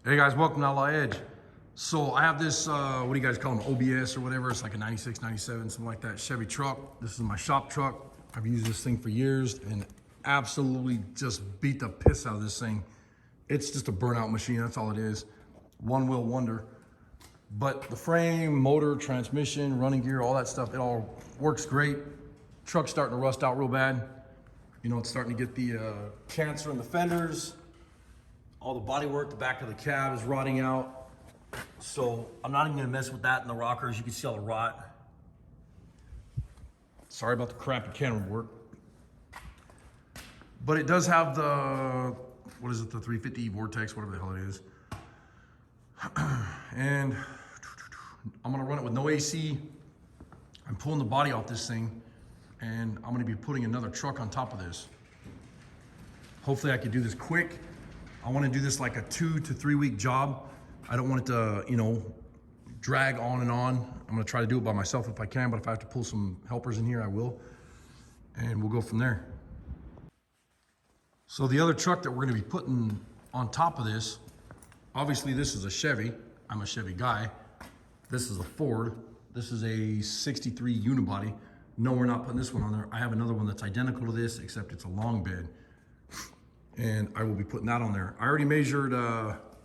Hey guys, welcome to Outlaw Edge. So I have this, what do you guys call them, OBS or whatever. It's like a 96, 97, something like that, Chevy truck. This is my shop truck. I've used this thing for years and absolutely just beat the piss out of this thing. It's just a burnout machine, that's all it is. One wheel wonder. But the frame, motor, transmission, running gear, all that stuff, it all works great. Truck's starting to rust out real bad. You know, it's starting to get the cancer in the fenders. All the bodywork, the back of the cab is rotting out. So I'm not even gonna mess with that in the rockers. You can see all the rot. Sorry about the crappy camera work. But it does have the, what is it, the 350 Vortex, whatever the hell it is. And I'm gonna run it with no AC. I'm pulling the body off this thing and I'm gonna be putting another truck on top of this. Hopefully I can do this quick. I want to do this like a 2 to 3 week job. I don't want it to, you know, drag on and on. I'm going to try to do it by myself if I can, but if I have to pull some helpers in here, I will. And we'll go from there. So the other truck that we're going to be putting on top of this, obviously this is a Chevy. I'm a Chevy guy. This is a Ford. This is a 63 unibody. No, we're not putting this one on there. I have another one that's identical to this, except it's a long bed. And I will be putting that on there. I already measured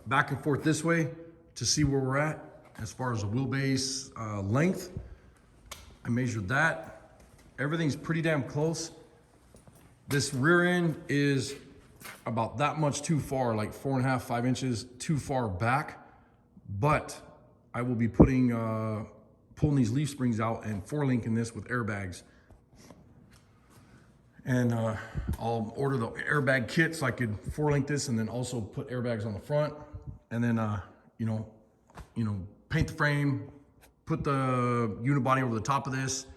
back and forth this way to see where we're at as far as the wheelbase length. I measured that. Everything's pretty damn close. This rear end is about that much too far, like 4.5, 5 inches too far back. But I will be putting, pulling these leaf springs out and four-linking this with airbags. And I'll order the airbag kit so I could four-link this and then also put airbags on the front. And then, you know, paint the frame, put the unibody over the top of this,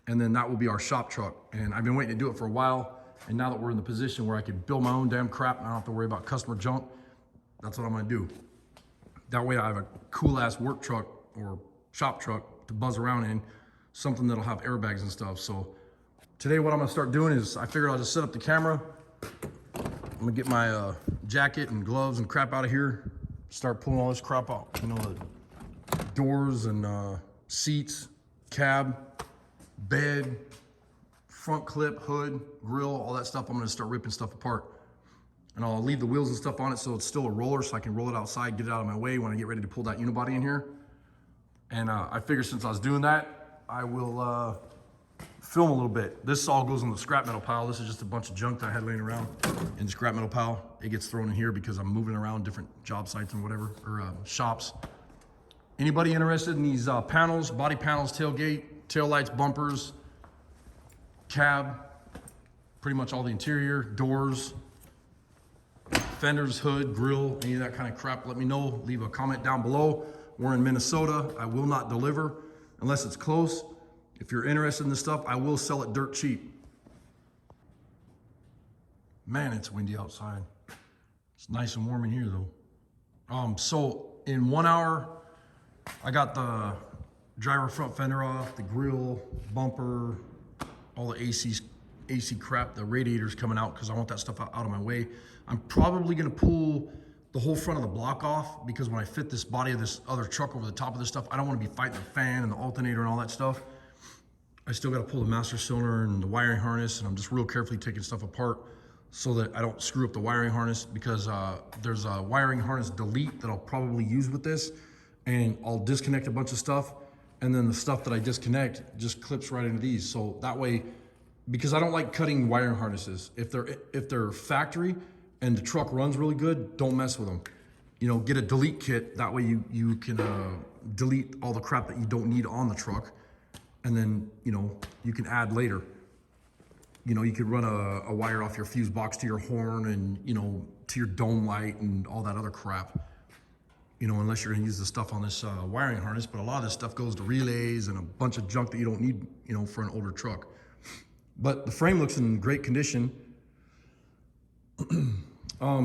and then that will be our shop truck. And I've been waiting to do it for a while. And now that we're in the position where I can build my own damn crap and I don't have to worry about customer junk, that's what I'm gonna do. That way I have a cool ass work truck or shop truck to buzz around in, something that'll have airbags and stuff. So today what I'm gonna start doing is I figured I'll just set up the camera. I'm gonna get my jacket and gloves and crap out of here. Start pulling all this crap out. You know, the doors and seats, cab, bed, front clip, hood, grill, all that stuff. I'm gonna start ripping stuff apart. And I'll leave the wheels and stuff on it so it's still a roller so I can roll it outside, get it out of my way when I get ready to pull that unibody in here. And I figured since I was doing that, I will film a little bit. This all goes in the scrap metal pile. This is just a bunch of junk that I had laying around in the scrap metal pile. It gets thrown in here because I'm moving around different job sites and whatever, or shops. Anybody interested in these panels, body panels, tailgate, tail lights, bumpers, cab, pretty much all the interior, doors, fenders, hood, grill, any of that kind of crap, let me know. Leave a comment down below. We're in Minnesota. I will not deliver unless it's close. If you're interested in this stuff, I will sell it dirt cheap. Man, it's windy outside. It's nice and warm in here though. So in 1 hour, I got the driver front fender off, the grill, bumper, all the AC crap, the radiators coming out because I want that stuff out of my way. I'm probably gonna pull the whole front of the block off because when I fit this body of this other truck over the top of this stuff, I don't wanna be fighting the fan and the alternator and all that stuff. I still got to pull the master cylinder and the wiring harness, and I'm just real carefully taking stuff apart so that I don't screw up the wiring harness because there's a wiring harness delete that I'll probably use with this, and I'll disconnect a bunch of stuff, and then the stuff that I disconnect just clips right into these. So that way, because I don't like cutting wiring harnesses. If they're factory and the truck runs really good, don't mess with them. You know, get a delete kit. That way you can delete all the crap that you don't need on the truck. And then, you know, you can add later. You know, you could run a wire off your fuse box to your horn and, you know, to your dome light and all that other crap. You know, unless you're gonna use the stuff on this wiring harness, but a lot of this stuff goes to relays and a bunch of junk that you don't need, you know, for an older truck. But the frame looks in great condition.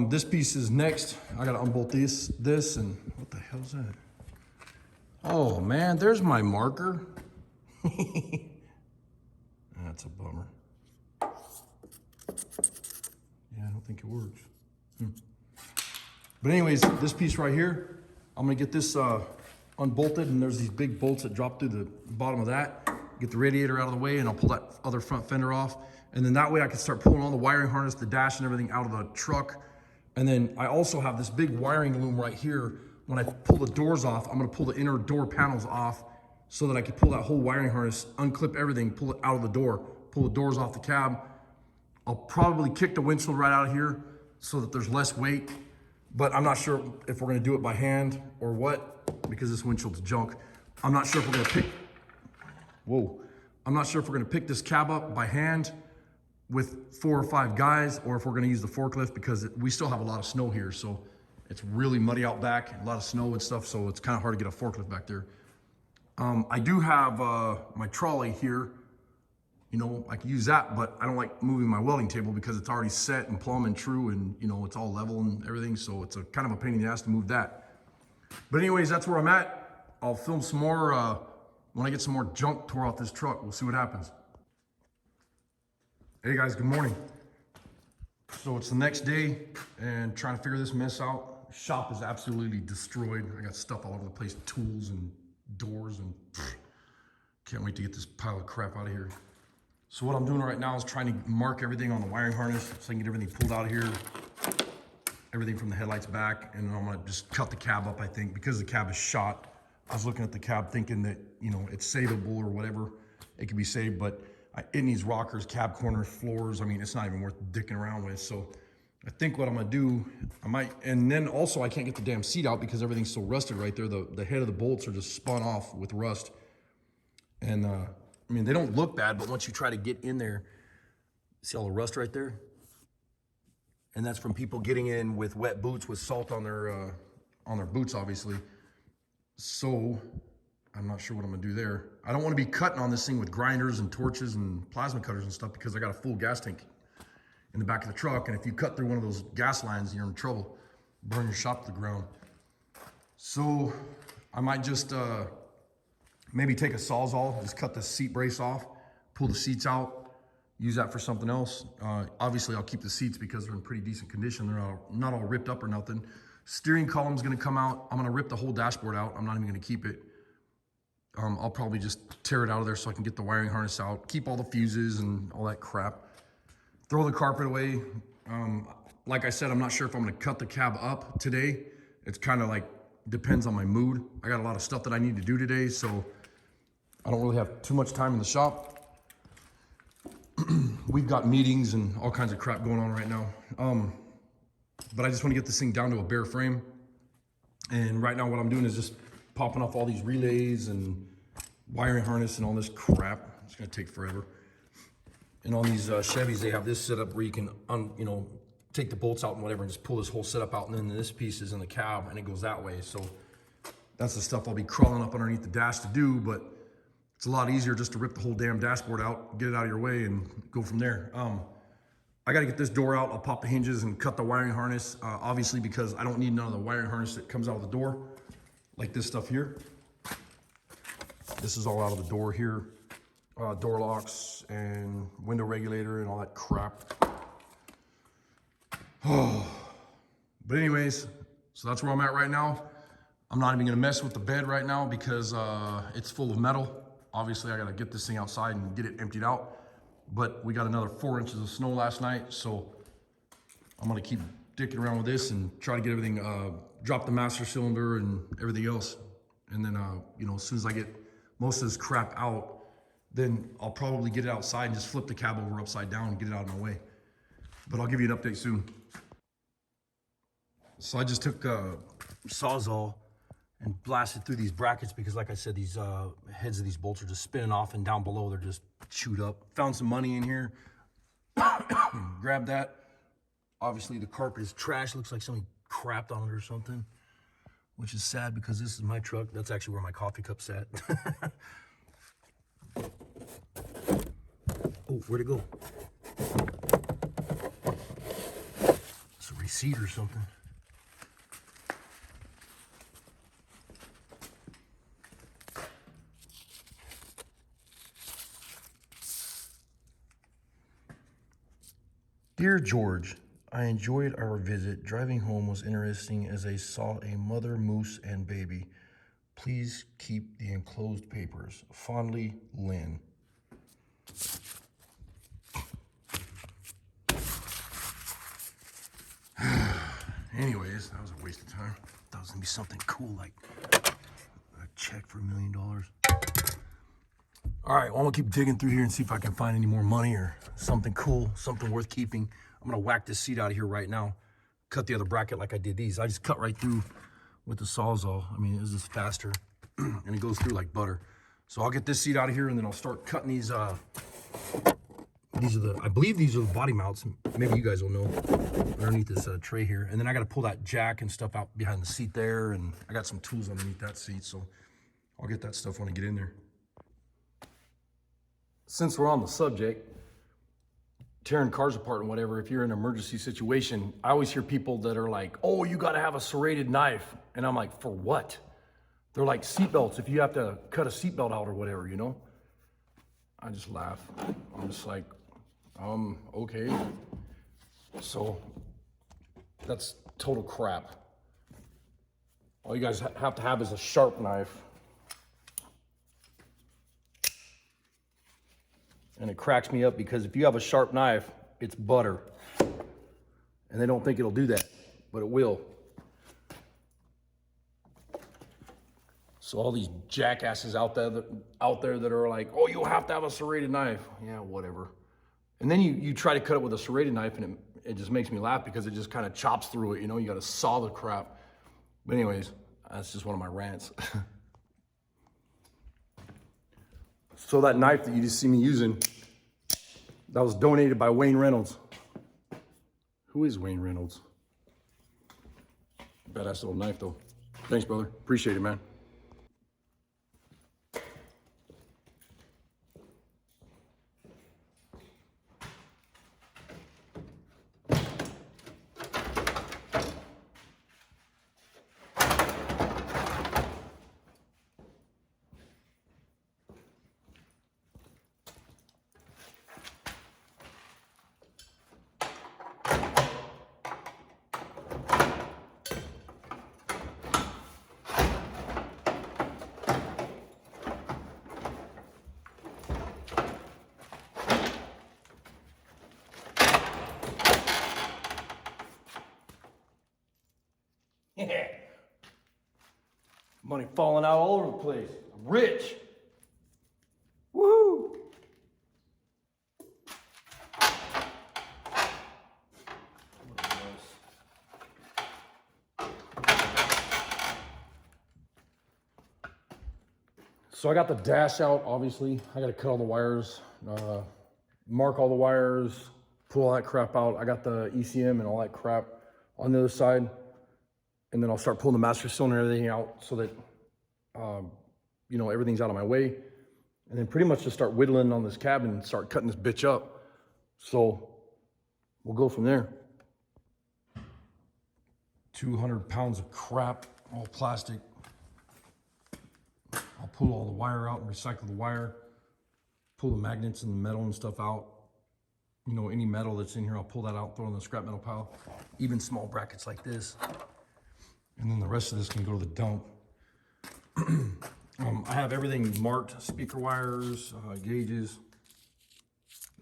This piece is next. I gotta unbolt this and what the hell's that? Oh man, there's my marker. That's a bummer. Yeah, I don't think it works. But anyways, this piece right here, I'm gonna get this unbolted, and there's these big bolts that drop through the bottom of that. Get the radiator out of the way, and I'll pull that other front fender off. And then that way I can start pulling all the wiring harness, the dash and everything out of the truck. And then I also have this big wiring loom right here. When I pull the doors off, I'm gonna pull the inner door panels off so that I can pull that whole wiring harness, unclip everything, pull it out of the door, pull the doors off the cab. I'll probably kick the windshield right out of here so that there's less weight, but I'm not sure if we're gonna do it by hand or what, because this windshield's junk. I'm not sure if we're gonna pick, I'm not sure if we're gonna pick this cab up by hand with 4 or 5 guys, or if we're gonna use the forklift, because we still have a lot of snow here, so it's really muddy out back, a lot of snow and stuff, so it's kind of hard to get a forklift back there. I do have my trolley here. You know, I could use that, but I don't like moving my welding table because it's already set and plumb and true, and you know, it's all level and everything, so it's a kind of a pain in the ass to move that. But anyways, that's where I'm at. I'll film some more when I get some more junk tore off this truck. We'll see what happens. Hey guys, good morning. So it's the next day and trying to figure this mess out. Shop is absolutely destroyed. I got stuff all over the place, tools and doors, and can't wait to get this pile of crap out of here. So what I'm doing right now is trying to mark everything on the wiring harness so I can get everything pulled out of here, everything from the headlights back, and then I'm gonna just cut the cab up, I think, because the cab is shot. I was looking at the cab thinking that, you know, it's savable or whatever, it can be saved, but it needs rockers, cab corners, floors. I mean, it's not even worth dicking around with. So I think what I'm gonna do, I might, and then also I can't get the damn seat out because everything's so rusted right there. The head of the bolts are just spun off with rust. And I mean, they don't look bad, but once you try to get in there, see all the rust right there? And that's from people getting in with wet boots with salt on their boots, obviously. So I'm not sure what I'm gonna do there. I don't wanna be cutting on this thing with grinders and torches and plasma cutters and stuff because I got a full gas tank in the back of the truck. And if you cut through one of those gas lines, you're in trouble. Burn your shop to the ground. So I might just maybe take a Sawzall, just cut the seat brace off, pull the seats out, use that for something else. Obviously I'll keep the seats because they're in pretty decent condition. They're not all ripped up or nothing. Steering column's gonna come out. I'm gonna rip the whole dashboard out. I'm not even gonna keep it. I'll probably just tear it out of there so I can get the wiring harness out, keep all the fuses and all that crap. Throw the carpet away. Like I said, I'm not sure if I'm gonna cut the cab up today. It's kind of like, depends on my mood. I got a lot of stuff that I need to do today, so I don't really have too much time in the shop. We've got meetings and all kinds of crap going on right now. But I just want to get this thing down to a bare frame. And right now what I'm doing is just popping off all these relays and wiring harness and all this crap. It's gonna take forever. And on these Chevys, they have this setup where you can, you know, take the bolts out and whatever and just pull this whole setup out, and then this piece is in the cab and it goes that way. So that's the stuff I'll be crawling up underneath the dash to do, but it's a lot easier just to rip the whole damn dashboard out, get it out of your way, and go from there. I gotta get this door out. I'll pop the hinges and cut the wiring harness, obviously because I don't need none of the wiring harness that comes out of the door, like this stuff here. This is all out of the door here. Door locks and window regulator and all that crap. But anyways, so that's where I'm at right now. I'm not even gonna mess with the bed right now because it's full of metal. Obviously I gotta get this thing outside and get it emptied out. But we got another 4 inches of snow last night, so I'm gonna keep dicking around with this and try to get everything, drop the master cylinder and everything else. And then, you know, as soon as I get most of this crap out, then I'll probably get it outside and just flip the cab over upside down and get it out of my way. But I'll give you an update soon. So I just took a Sawzall and blasted through these brackets because, like I said, these heads of these bolts are just spinning off, and down below they're just chewed up. Found some money in here. Grabbed that. Obviously the carpet is trash. Looks like somebody crapped on it or something, which is sad because this is my truck. That's actually where my coffee cup's at. Oh, where'd it go? It's a receipt or something. Dear George, I enjoyed our visit. Driving home was interesting as I saw a mother moose and baby. Please keep the enclosed papers. Fondly, Lynn. Anyways, that was a waste of time. Thought it was gonna be something cool like a check for $1 million. All right, well, I'm gonna keep digging through here and see if I can find any more money or something cool, something worth keeping. I'm gonna whack this seat out of here right now. Cut the other bracket like I did these. I just cut right through with the Sawzall. I mean, it's just faster and it goes through like butter. So I'll get this seat out of here and then I'll start cutting these. These are I believe these are the body mounts. Maybe you guys will know underneath this tray here. And then I got to pull that jack and stuff out behind the seat there. And I got some tools underneath that seat. So I'll get that stuff when I get in there. Since we're on the subject, tearing cars apart and whatever, if you're in an emergency situation, I always hear people that are like, oh, you got to have a serrated knife. And I'm like, for what? They're like seatbelts if you have to cut a seatbelt out or whatever, you know? I just laugh. I'm just like, okay. So that's total crap. All you guys have to have is a sharp knife. And it cracks me up because if you have a sharp knife, it's butter. And they don't think it'll do that, but it will. So all these jackasses out there that are like, oh, you have to have a serrated knife. Yeah, whatever. And then you try to cut it with a serrated knife and it just makes me laugh because it just kind of chops through it, you know? You got to saw the crap. But anyways, that's just one of my rants. So that knife that you just see me using, that was donated by Wayne Reynolds. Who is Wayne Reynolds? Badass little knife though. Thanks, brother. Appreciate it, man. Yeah. Money falling out all over the place. I'm rich. Woo! So I got the dash out, obviously. I got to cut all the wires, mark all the wires, pull all that crap out. I got the ECM and all that crap on the other side. And then I'll start pulling the master cylinder and everything out so that, you know, everything's out of my way. And then pretty much just start whittling on this cabin and start cutting this bitch up. So we'll go from there. 200 pounds of crap, all plastic. I'll pull all the wire out and recycle the wire. Pull the magnets and the metal and stuff out. You know, any metal that's in here, I'll pull that out, throw it in the scrap metal pile. Even small brackets like this. And then the rest of this can go to the dump. I have everything marked, speaker wires, gauges,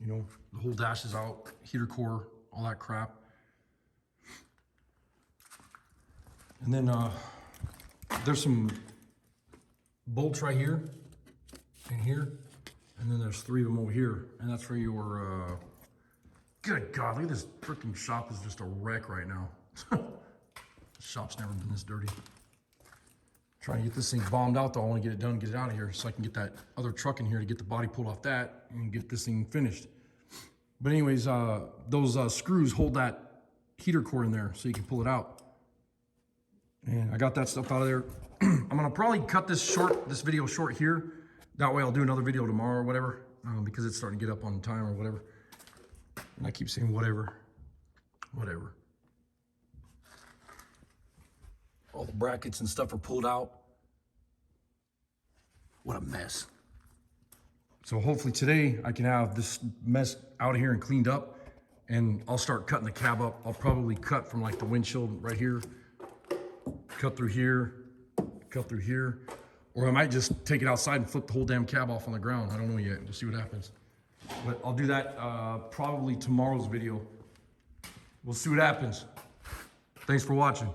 you know, the whole dash is out, heater core, all that crap. And then there's some bolts right here and here. And then there's 3 of them over here. And that's for your, good God, look at this freaking shop is just a wreck right now. The shop's never been this dirty. Trying to get this thing bombed out though. I want to get it done, get it out of here so I can get that other truck in here to get the body pulled off that and get this thing finished. But anyways, those screws hold that heater core in there so you can pull it out. And I got that stuff out of there. I'm gonna probably cut this video short here. That way I'll do another video tomorrow or whatever, because it's starting to get up on time or whatever. And I keep saying whatever. All the brackets and stuff are pulled out. What a mess. So hopefully today I can have this mess out of here and cleaned up. and I'll start cutting the cab up. I'll probably cut from like the windshield right here, cut through here, cut through here, or I might just take it outside and flip the whole damn cab off on the ground. I don't know yet. We'll see what happens. But I'll do that probably tomorrow's video. We'll see what happens. Thanks for watching.